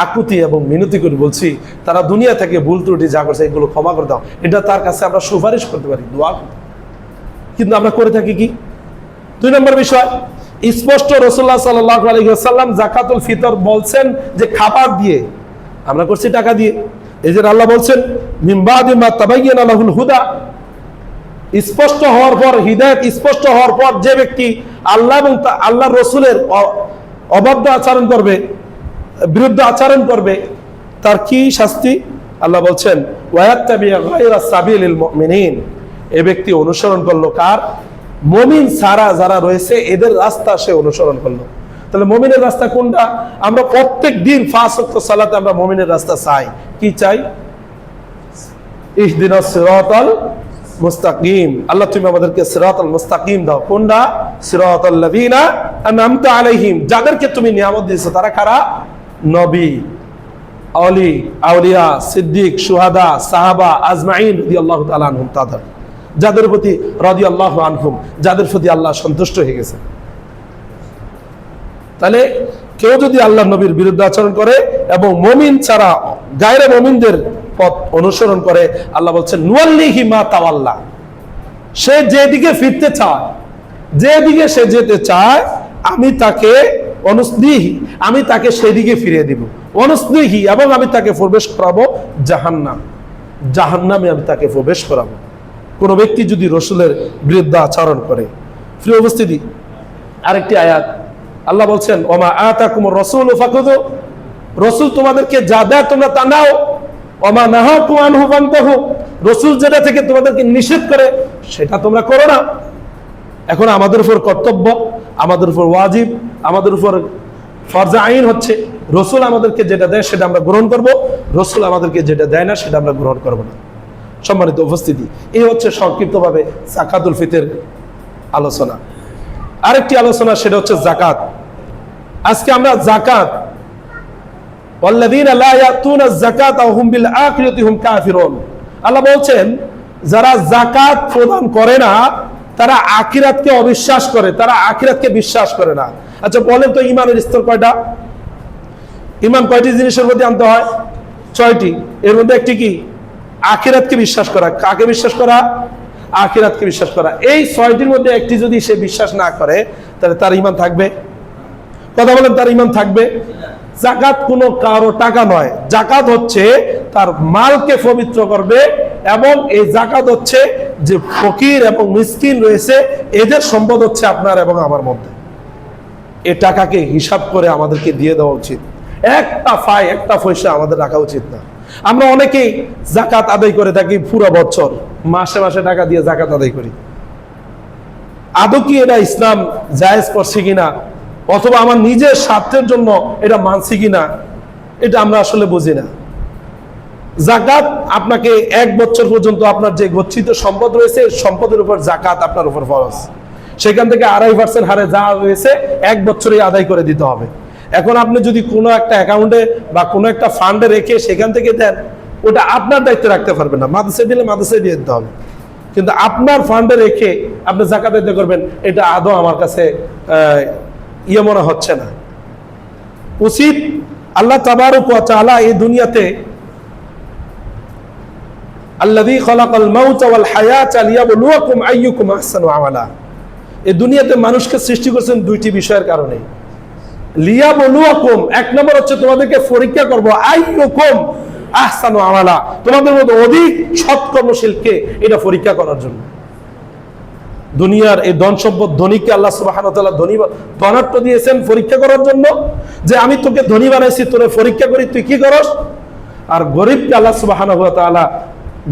আকুতি এবং মিনতি করে বলছি, তারা দুনিয়া থেকে ভুল ত্রুটি যা করছে এগুলো ক্ষমা করে দাও। এটা তার কাছে আমরা সুপারিশ করতে পারি, দোয়া করতে। কিন্তু আমরা করে থাকি কি? 2 নম্বর বিষয়, স্পষ্ট রাসূলুল্লাহ সাল্লাল্লাহু আলাইহি ওয়াসাল্লাম যাকাতুল ফিতর বলছেন যে খাবার দিয়ে, আমরা করছি টাকা দিয়ে। এই যে আল্লাহ বলছেন মিন বাদি মা তাবায়্যানা লাহুল হুদা, স্পষ্ট হওয়ার পর, হিদায়াত স্পষ্ট হওয়ার পর যে ব্যক্তি আল্লাহ এবং আল্লাহর রাসূলের অবাধ্য আচরণ করবে, বিরুদ্ধ আচরণ করবে, তার কি শাস্তি? আল্লাহ বলছেন ওয়ায়াত্তাবি গায়রা সাবিলিল মুমিনিন, এই ব্যক্তি অনুসরণ করলো কার? মুমিন ছাড়া যারা রয়েছে এদের রাস্তা সে অনুসরণ করলো। তাহলে মুমিনের রাস্তা কোনটা? আমরা প্রত্যেক দিন 5 ওয়াক্ত সালাতে আমরা মুমিনের রাস্তা চাই। কি চাই? ইহদিনাস সিরাতাল মুস্তাকিম, আল্লাহ তুমি আমাদেরকে সিরাতাল মুস্তাকিম দাও। কোনটা? সিরাতাল লাযিনা আনআমতা আলাইহিম, যাদেরকে তুমি নিয়ামত দিয়েছো। তারা কারা? নবী, আওলি, আউলিয়া, সিদ্দিক, শুহাদা, সাহাবা আজমাইন রাদিয়াল্লাহু তাআলা আনহুম, তাদের যাদের প্রতি রাদিয়াল্লাহু আনহুম, যাদের প্রতি আল্লাহ সন্তুষ্ট হয়ে গেছে। তাহলে কেউ যদি আল্লাহ নবীর বিরুদ্ধে আচরণ করে এবং মুমিন ছাড়া গায়রে মুমিনদের পথ অনুসরণ করে, আল্লাহ বলছেন নুয়াল্লিহি মা তাওয়াল্লা, সে যেদিকে ফিরতে চায়, যেদিকে সে যেতে চায়, আমি তাকে অনুসলিহি, আমি তাকে সেদিকে ফিরিয়ে দিব। অনুসলিহি, এবং আমি তাকে প্রবেশ করাবো জাহান্নাম, জাহান্নামে আমি তাকে প্রবেশ করাবো। কোন ব্যক্তি যদি রাসূলের বিরুদ্ধে আচরণ করে। প্রিয় উপস্থিতি, আরেকটি আয়াত আল্লাহ বলছেন ওমা আতাকুমুর রাসূলু ফাখুযু, রাসূল তোমাদেরকে যা দেয় তোমরা তা নাও। ওমা নাহাকুম আনহু ফান্তাহু, রাসূল যেটা থেকে তোমাদেরকে নিষেধ করে সেটা তোমরা করো না। এখন আমাদের উপর কর্তব্য, আমাদের উপর ওয়াজিব, আমাদের উপর ফরজে আইন হচ্ছে রাসূল আমাদেরকে যেটা দেয় সেটা আমরা গ্রহণ করব, রাসূল আমাদেরকে যেটা দেয় না সেটা আমরা গ্রহণ করব না। সম্মানিত উপস্থিতি, এই হচ্ছে সংক্ষিপ্তভাবে যাকাতুল ফিতর আলোচনা। আরেকটি আলোচনা সেটা হচ্ছে যাকাত। আজকে আমরা যাকাত, ওয়াল্লাযীনা লা ইয়াতুনা যাকাতা ওয়া হুম বিল আখিরাতি হুম কাফিরুন, আল্লাহ বলছেন যারা যাকাত প্রদান করে না তারা আখিরাতকে অবিশ্বাস করে, তারা আখিরাতকে বিশ্বাস করে না। আচ্ছা বলেন তো ঈমানের স্তর কয়টা? ঈমান কয়টি জিনিসের মধ্যে আনতে হয়? 6টি। এর মধ্যে একটি কি? আখিরাতকে বিশ্বাস করা। কাকে বিশ্বাস করা? আখিরাতকে বিশ্বাস করা। এই 6টির মধ্যে একটি যদি সে বিশ্বাস না করে তাহলে তার ঈমান থাকবে? কথা বলেন, তার ঈমান থাকবে? যাকাত কোনো কারো টাকা নয়, যাকাত হচ্ছে তার মালকে পবিত্র করবে, এবং এই যাকাত হচ্ছে যে ফকির এবং মিসকিন রয়েছে এদের সম্পদ হচ্ছে আপনার এবং আমার মধ্যে। এই টাকাকে হিসাব করে আমাদেরকে দিয়ে দেওয়া উচিত। একটা পয়সা আমাদের রাখা উচিত না। আমরা অনেকেই যাকাত আদায় করে থাকি পুরো বছর, মাসে মাসে টাকা দিয়ে যাকাত আদায় করি। আদৌ কি এটা ইসলাম জায়েজ করছে কিনা, অথবা আমার নিজের স্বার্থের জন্য এটা মানছি কিনা, এটা আমরা আসলে বুঝি না। যাকাত আপনাকে 1 বছর পর্যন্ত আপনার যে গচ্ছিত সম্পদ রয়েছে সম্পদের উপর যাকাত আপনার উপর ফরজ। সেখান থেকে 2.5% হারে যা রয়েছে 1 বছরে আদায় করে দিতে হবে। এখন আপনি যদি কোনো একটা অ্যাকাউন্টে বা কোনো একটা ফান্ডে রেখে সেখান থেকে দেন, ওটা আপনার দায়িত্বে রাখতে পারবেন না। মাদ্রাসায় দিলে মাদ্রাসায় দিয়ে দিতে হবে, কিন্তু আপনার ফান্ডে রেখে আপনি যাকাত আদায় করবেন, এটা আদৌ আমার কাছে মনে হচ্ছে না। উচিত আল্লাহ তাবারক ওয়া তাআলা এই দুনিয়াতে আল্লাযী খালাকাল মাউতা ওয়াল হায়াতা লিয়াবলুয়াকুম আইয়ুকুম আহসানু আমালা, এই দুনিয়াতে মানুষকে সৃষ্টি করেছেন 2টি বিষয়ের কারণে। লিয়াবলুয়াকুম, 1 নম্বর হচ্ছে তোমাদেরকে পরীক্ষা করব, আইয়ুকুম আহসানু আমালা, তোমাদের মধ্যে অধিক সৎকর্মশীলকে এটা পরীক্ষা করার জন্য। দুনিয়ার এই ধন সম্পদ ধনীকে আল্লাহ সুবহানাহু ওয়া তাআলা ধনাত্ম দিয়েছেন পরীক্ষা করার জন্য, যে আমি তোকে ধনী বানাইছি, তোরে পরীক্ষা করি তুই কি করস। আর গরিবকে আল্লাহ সুবহানাহু ওয়া তাআলা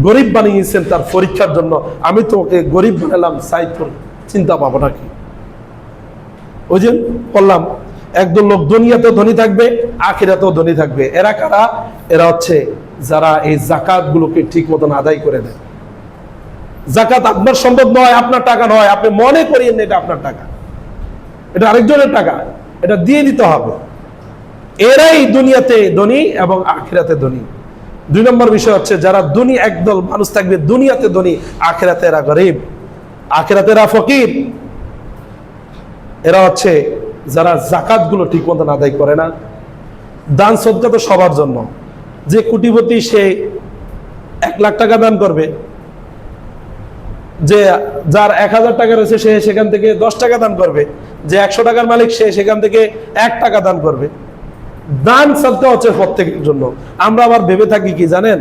গরিব বানিয়েছেন তার পরীক্ষার জন্য। আমি তোকে গরিব বানালাম, চাই তোর চিন্তা ভাবনা কি। ওই যে বললাম একদল লোক দুনিয়াতেও ধনী থাকবে, আখিরাতেও ধনী থাকবে। এরা কারা? এরা হচ্ছে যারা এই যাকাত গুলোকে ঠিক মতন আদায় করে দেয়। যাকাত আপনার সম্পদ নয়, আপনার টাকা নয়, আপনি মনে করিয়েন এটা আপনার টাকা, এটা আরেকজনের টাকা, এটা দিয়ে দিতে হবে। এরাই দুনিয়াতে ধনী এবং আখিরাতে ধনী। 2 নম্বর বিষয় হচ্ছে যারা একদল মানুষ থাকবে দুনিয়াতে ধনী, আখিরাতে এরা গরিব। আখিরাতেরা ফকির। এরা হচ্ছে যারা জাকাত গুলো ঠিক মতন আদায় করে না। দান সদকা তো সবার জন্য, যে কোটিপতি সে 1 লাখ টাকা দান করবে, যে যার 1000 টাকা রয়েছে সে সেখান থেকে 10 টাকা দান করবে, যে 100 টাকার মালিক সে সেখান থেকে 1 টাকা দান করবে। দান সদকা হচ্ছে প্রত্যেকের জন্য। আমরা আবার ভেবে থাকি কি জানেন,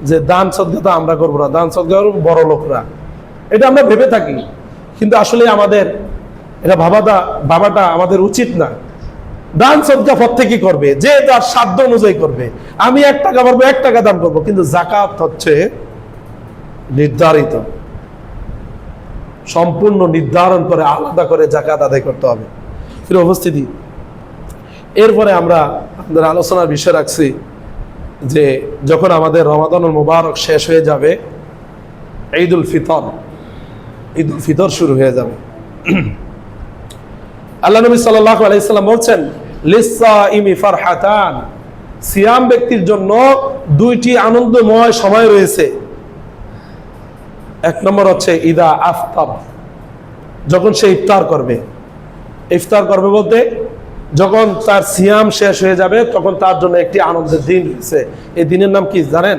যে দান সদকা তো আমরা করবো না, দান সদকা করবো বড় লোকরা, এটা আমরা ভেবে থাকি। কিন্তু আসলে আমাদের এটা ভাবাটা আমাদের উচিত না। দান সদকা প্রত্যেকেই করবে, যে তার সাধ্য অনুযায়ী করবে। আমি 1 টাকা পারবো, 1 টাকা দান করবো, কিন্তু জাকাত হচ্ছে নির্ধারিত, সম্পূর্ণ নির্ধারণ করে আলাদা করে জাকাত আদায় করতে হবে। ফিরে উপস্থিতি, এরপরে আমরা আমাদের আলোচনার বিষয় রাখছি যে যখন আমাদের রমাদানুল মুবারক শেষ হয়ে যাবে, ঈদুল ফিতর শুরু হয়ে যাবে। আল্লাহ নবী সাল্লাল্লাহু আলাইহি সাল্লাম বলছেন, লিসসাইমি ফারহাতান, সিয়াম ব্যক্তির জন্য 2টি আনন্দময় সময় রয়েছে। 1 নম্বর হচ্ছে ইদা আফতার, যখন সে ইফতার করবে। ইফতার করবে বলতে যখন তার সিয়াম শেষ হয়ে যাবে, তখন তার জন্য একটি আনন্দের দিন রয়েছে। এই দিনের নাম কি জানেন?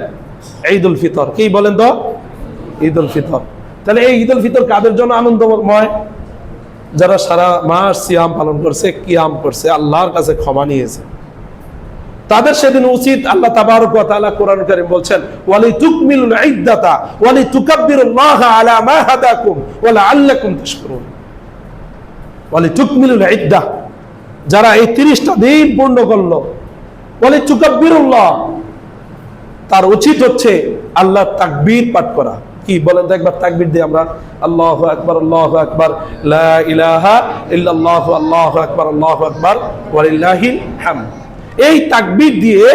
ঈদুল ফিতর। কি বলেন তো? ঈদুল ফিতর। তাহলে এই ঈদুল ফিতর কাদের জন্য আনন্দময়? যারা সারা মাস সিয়াম পালন করছে, কিয়াম করছে, আল্লাহর কাছে ক্ষমা নিয়েছে, তাদের সেদিন উচিত। আল্লাহ তাবারক ওয়া তাআলা কোরআন কারীম বলছেন, ওয়ালিতুকমিলুল ইদ্দাতা ওয়ালিতুকাব্বিরুল্লাহা আলা মা হাদাকুম ওয়া লাআল্লাকুম তাশকুরুন। ওয়ালিতুকমিলুল ইদ্দাহ, যারা এই 30টা দিন পূর্ণ করলো, ওয়ালিতুকাব্বিরুল্লাহ, তার উচিত হচ্ছে আল্লাহর তাকবীর পাঠ করা। কি বলেন তো একবার তাকবীর দিয়ে আমরা আল্লাহু আকবার, আল্লাহু আকবার, লা ইলাহা ইল্লাল্লাহু, আল্লাহু আকবার, আল্লাহু আকবার, ওয়ালিল্লাহিল হামদ। এই তাকবীর দিয়ে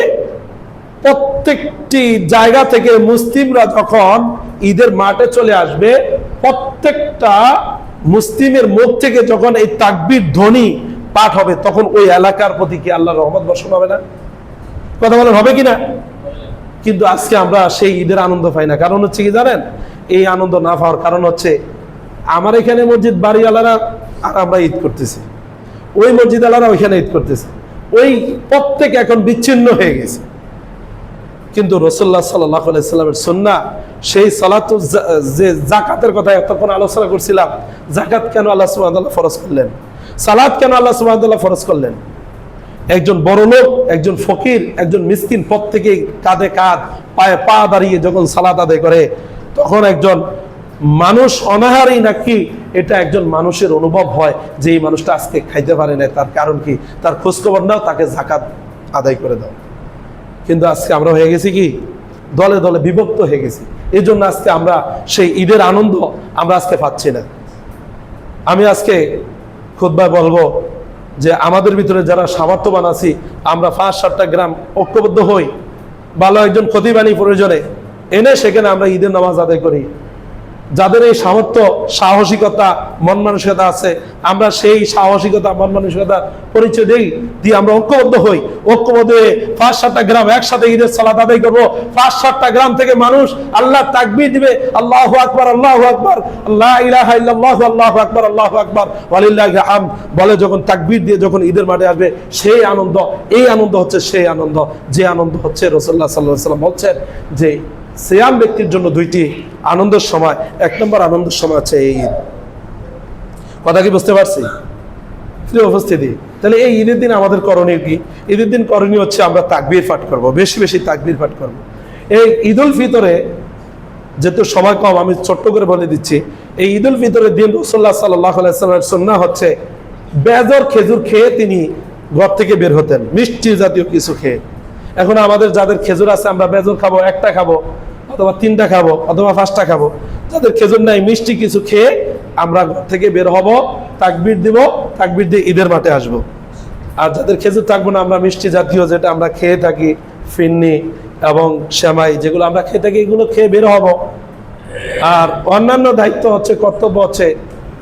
প্রত্যেকটি জায়গা থেকে মুসলিমরা যখন ঈদের মাঠে চলে আসবে, প্রত্যেকটা মুসলিমের মুখ থেকে যখন এই তাকবীর ধ্বনি পাঠ হবে, তখন ওই এলাকার প্রতি কি আল্লাহর রহমত বর্ষণ হবে না? কথা বলেন, হবে কিনা? কিন্তু আজকে আমরা সেই ঈদের আনন্দ পাই না। কারণ হচ্ছে কি জানেন? এই আনন্দ না পাওয়ার কারণ হচ্ছে আমার এখানে মসজিদ বাড়িওয়ালারা আর আমরা ঈদ করতেছি, ওই মসজিদ আলারা ওইখানে ঈদ করতেছে, ওই প্রত্যেক এখন বিচ্ছিন্ন হয়ে গেছে। কিন্তু রাসূলুল্লাহ সাল্লাল্লাহু আলাইহি সাল্লামের সুন্নাহ, সেই সালাত, যে যাকাতের কথা এতক্ষণ আলোচনা করছিলাম, যাকাত কেন আল্লাহ সুবহানাহু ওয়া তাআলা ফরজ করলেন, সালাত কেন আল্লাহ সুবহানাহু ওয়া তাআলা ফরজ করলেন? একজন বড় লোক, একজন ফকির, একজন মিসকিন প্রত্যেকেই কাঁধে কাঁধ, পায়ে পা দাঁড়িয়ে যখন সালাত আদায় করে, তখন একজন মানুষ অনাহারী নাকি এটা একজন মানুষের অনুভব হয় যে এই মানুষটা আজকে খাইতে পারে না। তার কারণ কি? তার খোঁজখবর নাও, তাকে যাকাত আদায় করে দাও। কিন্তু আজকে আমরা হয়ে গেছি কি? দলে দলে বিভক্ত হয়ে গেছি। এই জন্য আজকে আমরা সেই ঈদের আনন্দ আমরা আজকে পাচ্ছি না। আমি আজকে খুতবায় বলবো যে আমাদের ভিতরে যারা সামর্থ্যবান আছি, আমরা 5-7টা গ্রাম ঐক্যবদ্ধ হই, ভালো একজন খতিবানী প্রয়োজনে এনে সেখানে আমরা ঈদের নামাজ আদায় করি। যাদের এই সামর্থ্য, সাহসিকতা, মন মানসিকতা আছে, আমরা সেই সাহসিকতা, মন মানসিকতার পরিচয় দিই, দিয়ে আমরা ঐক্যবদ্ধ হই। ঐক্যবদ্ধ হয়ে 5-7টা গ্রাম একসাথে ঈদের সালাত আদায় করবো। 5-7টা গ্রাম থেকে মানুষ আল্লাহ তাকবীর দিবে, আল্লাহু আকবার, আল্লাহু আকবার, লা ইলাহা ইল্লাল্লাহু, আল্লাহু আকবার, আল্লাহু আকবার, ওয়ালিল্লাহিল হামদ বলে যখন তাকবীর দিয়ে যখন ঈদের মাঠে আসবে, সেই আনন্দ, এই আনন্দ হচ্ছে সেই আনন্দ, যে আনন্দ হচ্ছে রাসূলুল্লাহ সাল্লাল্লাহু আলাইহি ওয়াসাল্লাম বলছেন যে সিয়াম ব্যক্তির জন্য 2টি আনন্দের সময়। 1 নম্বর আনন্দের সময় আছে এই ঈদ। কথা কি বুঝতে পারছি? প্রিয় উপস্থিতি, তাহলে এই ঈদের দিন আমাদের করণীয় কি? ঈদের দিন করণীয় হচ্ছে আমরা তাকবীর পাঠ করব, বেশি বেশি তাকবীর পাঠ করব। এই ঈদুল ফিতরে যেহেতু সময় কম, আমি ছোট্ট করে বলে দিচ্ছি, এই ঈদুল ফিতরের দিন রাসূলুল্লাহ সাল্লাল্লাহু আলাইহি ওয়াসাল্লামের সুন্নাহ হচ্ছে বেজর খেজুর খেয়ে তিনি ঘর থেকে বের হতেন, মিষ্টি জাতীয় কিছু খেয়ে। এখন আমাদের যাদের খেজুর আছে, আমরা বেজর খাবো, 1টা খাবো, অথবা 3টা খাবো, অথবা 5টা খাবো। যাদের খেজুর নাই, মিষ্টি কিছু খেয়ে আমরা ঘর থেকে বের হব, তাকবীর দিব, তাকবীর দিয়ে ঈদের মাঠে আসব। আর যাদের খেজুর থাকবো না, আমরা মিষ্টি জাতীয় যেটা আমরা খেয়ে থাকি, ফিন্নি এবং সেমাই যেগুলো আমরা খেয়ে থাকি, এগুলো খেয়ে বের হব। আর অন্যান্য দায়িত্ব হচ্ছে, কর্তব্য হচ্ছে,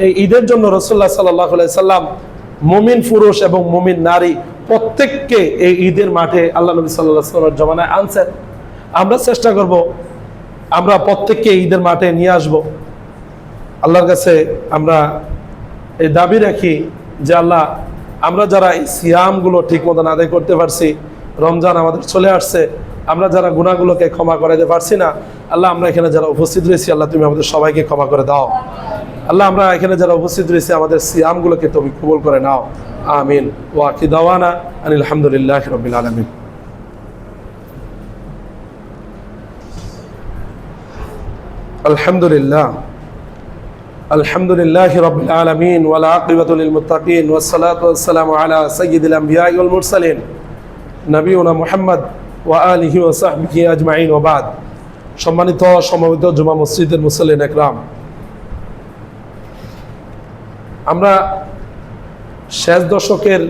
এই ঈদের জন্য রাসূলুল্লাহ সাল্লাল্লাহু আলাইহি সাল্লাম মুমিন পুরুষ এবং মুমিন নারী প্রত্যেককে এই ঈদের মাঠে আল্লাহ নবী সাল্লাল্লাহু আলাইহি ওয়াসাল্লাম জমানায় আনছেন। আমরা চেষ্টা করব আমরা প্রত্যেককে ঈদের মাঠে নিয়ে আসব। আল্লাহর কাছে আমরা এই দাবি রাখি যে আল্লাহ, আমরা যারা এই সিয়ামগুলো ঠিক মতন আদায় করতে পারছি, রমজান আমাদের চলে আসছে, আমরা যারা গুনাহগুলোকে ক্ষমা করাইতে পারছি না, আল্লাহ আমরা এখানে যারা উপস্থিত রয়েছি আল্লাহ তুমি আমাদের সবাইকে ক্ষমা করে দাও। আল্লাহ আমরা এখানে যারা উপস্থিত রয়েছি আমাদের সিয়ামগুলোকে তুমি কবুল করে নাও। আমিন। ওয়া আখিরু দাওয়ানা আনিল হামদুলিল্লাহি রাব্বিল আলামিন। আলহামদুলিল্লাহ আলহামদুলিল্লাহি রাব্বিল আলামিন ওয়াল আকিবাতু লিল মুত্তাকিন ওয়াস সালাতু ওয়াস সালামু আলা সাইয়্যিদিল আমবিয়া ওয়াল মুরসালিন নবিয়ুনা মুহাম্মদ ওয়া আলিহি ওয়া সাহবিহি আজমাইন ওয়া বাদ। সম্মানিত সমবেত জুমা মসজিদের মুসল্লিন একরাম, আমরা শেষ দশকের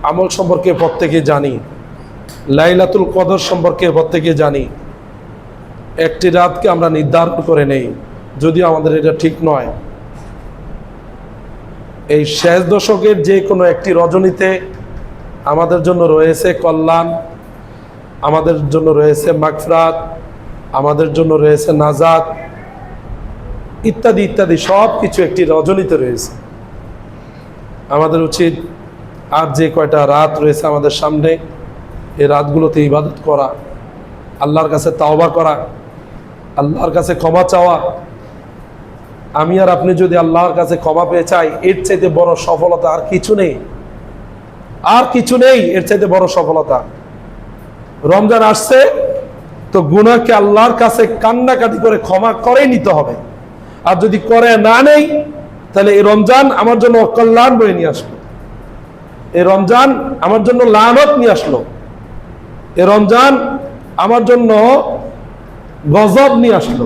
আমল সম্পর্কে প্রত্যেকে জানি, লাইলাতুল কদর সম্পর্কে প্রত্যেকে জানি। একটি রাতকে আমরা নির্ধারণ করে নেই, যদিও আমাদের এটা ঠিক নয়। এই শেষ দশকের যে কোনো একটি রজনীতে আমাদের জন্য রয়েছে কল্যাণ, আমাদের জন্য রয়েছে মাগফিরাত, আমাদের জন্য রয়েছে নাজাত, ইত্যাদি ইত্যাদি সব কিছু একটি রজনীতে রয়েছে। আমাদের উচিত আর যে কয়টা রাত রয়েছে আমাদের সামনে, এই রাতগুলোতে ইবাদত করা, আল্লাহর কাছে তাওবা করা, আল্লাহর কাছে ক্ষমা চাওয়া। আমি আর আপনি যদি আল্লাহর কাছে ক্ষমা পেয়ে চাই, এর চাইতে বড় সফলতা আর কিছু নেই, আর কিছু নেই এর চাইতে বড় সফলতা। রমজান আসছে তো গুনাহকে আল্লাহর কাছে কান্নাকাটি করে ক্ষমা করে নিতে হবে। আর যদি করে না নেই, তাহলে এই রমজান আমার জন্য অকল্যাণ বয়ে নিয়ে আসলো, এই রমজান আমার জন্য লানত নিয়ে আসলো, এই রমজান আমার জন্য গজব নিয়ে আসলো,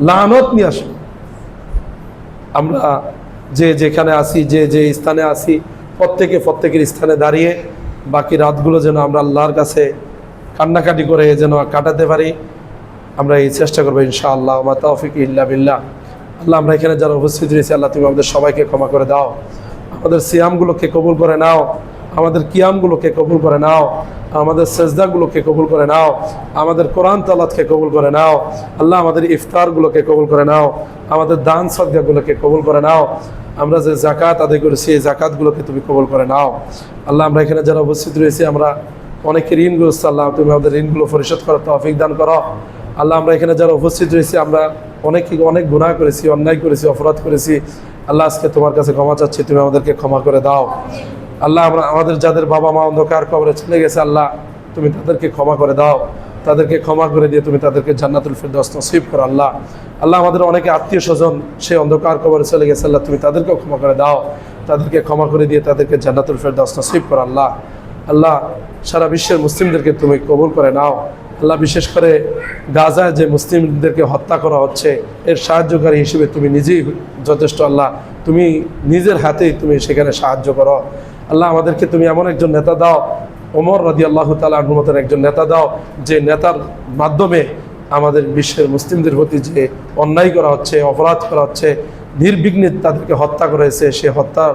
লানত নিয়ে আসলো। আমরা যে যেখানে আসি, যে যে স্থানে আসি, প্রত্যেকের স্থানে দাঁড়িয়ে বাকি রাতগুলো যেন আমরা আল্লাহর কাছে কান্নাকাটি করে যেন কাটাতে পারি, আমরা এই চেষ্টা করবো ইনশাআল্লাহ। মা তাওফিক ইল্লা বিল্লাহ। আল্লাহ আমরা এখানে যারা উপস্থিত রয়েছি আল্লাহ তুমি আমাদের সবাইকে ক্ষমা করে দাও, আমাদের সিয়ামগুলোকে কবুল করে নাও, আমাদের কিয়ামগুলোকে কবুল করে নাও, আমাদের সেজদাগুলোকে কবুল করে নাও, আমাদের কোরআন তালাতকে কবুল করে নাও। আল্লাহ আমাদের ইফতারগুলোকে কবুল করে নাও, আমাদের দান সদকাগুলোকে কবুল করে নাও। আমরা যে জাকাত আদায় করেছি এই জাকাতগুলোকে তুমি কবুল করে নাও। আল্লাহ আমরা এখানে যারা উপস্থিত রয়েছি আমরা অনেকে ঋণগ্রস্ত, আল্লাহ তুমি আমাদের ঋণগুলো পরিশোধ করার তৌফিক দান করো। আল্লাহ আমরা এখানে যারা উপস্থিত রয়েছি আমরা অনেক গুনাহ করেছি, অন্যায় করেছি, অপরাধ করেছি। আল্লাহ আজকে তোমার কাছে ক্ষমা চাচ্ছি, তুমি আমাদেরকে ক্ষমা করে দাও। আল্লাহ আমরা আমাদের যাদের বাবা মা অন্ধকার কবরে চলে গেছে আল্লাহ তুমি তাদেরকে ক্ষমা করে দাও, তাদেরকে ক্ষমা করে দিয়ে তুমি তাদেরকে জান্নাতুল ফিরদাউস নসিব করো। আল্লাহ আমাদের অনেকে আত্মীয় স্বজন সে অন্ধকার কবরে চলে গেছে আল্লাহ তুমি তাদেরকেও ক্ষমা করে দাও, তাদেরকে ক্ষমা করে দিয়ে তাদেরকে জান্নাতুল ফিরদাউস নসিব করো। আল্লাহ সারা বিশ্বের মুসলিমদেরকে তুমি কবুল করে নাও। আল্লাহ বিশেষ করে গাজায় যে মুসলিমদেরকে হত্যা করা হচ্ছে এর সাহায্যকারী হিসেবে তুমি নিজেই যথেষ্ট। আল্লাহ তুমি নিজের হাতেই তুমি সেখানে সাহায্য করো। আল্লাহ আমাদেরকে তুমি এমন একজন নেতা দাও, ওমর রাদিয়াল্লাহু তাআলা আনহুর মতন একজন নেতা দাও, যে নেতার মাধ্যমে আমাদের বিশ্বের মুসলিমদের প্রতি যে অন্যায় করা হচ্ছে, অপরাধ করা হচ্ছে, নির্বিঘ্নে তাদেরকে হত্যা করা হয়েছে, সে হত্যার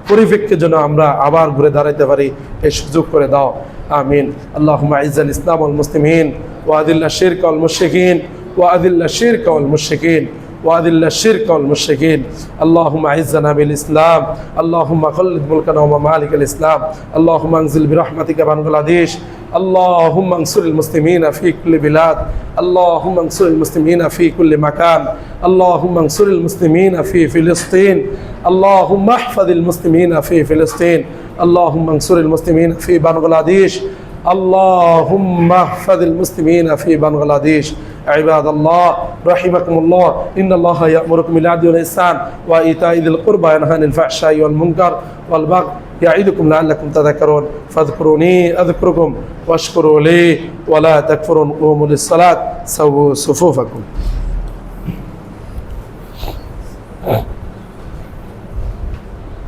পরিপ্রেক্ষিতে যেন আমরা আবার ঘুরে দাঁড়াইতে পারি এই সুযোগ করে দাও। আমিন। আল্লাহুম্মা আইজ্জাল ইসলাম ওয়াল মুসলিমিন ওয়া আযিল্লা শিরক ওয়াল মুশরিকিন ওয়া আযিল্লা শিরক ওয়াল মুশরিকিন وأذل الشرك والمشركين. اللهم أعزنا بالإسلام، اللهم خلد ملكنا وممالك الإسلام، اللهم انزل برحمتك بنغلاديش، اللهم انصر المسلمين في كل بلاد، اللهم انصر المسلمين في كل مكان، اللهم انصر المسلمين في فلسطين، اللهم احفظ المسلمين في فلسطين، اللهم انصر المسلمين في بنغلاديش، اللهم احفظ المسلمين في بنغلاديش. عباد الله رحمكم الله، إن الله يأمركم بالعدل والإحسان وإيتاء ذي القربى وينهى عن الفحشاء والمنكر والبغي يعظكم لعلكم تذكرون. فاذكروني أذكركم واشكروا لي ولا تكفرون. قوموا للصلاة سووا صفوفكم.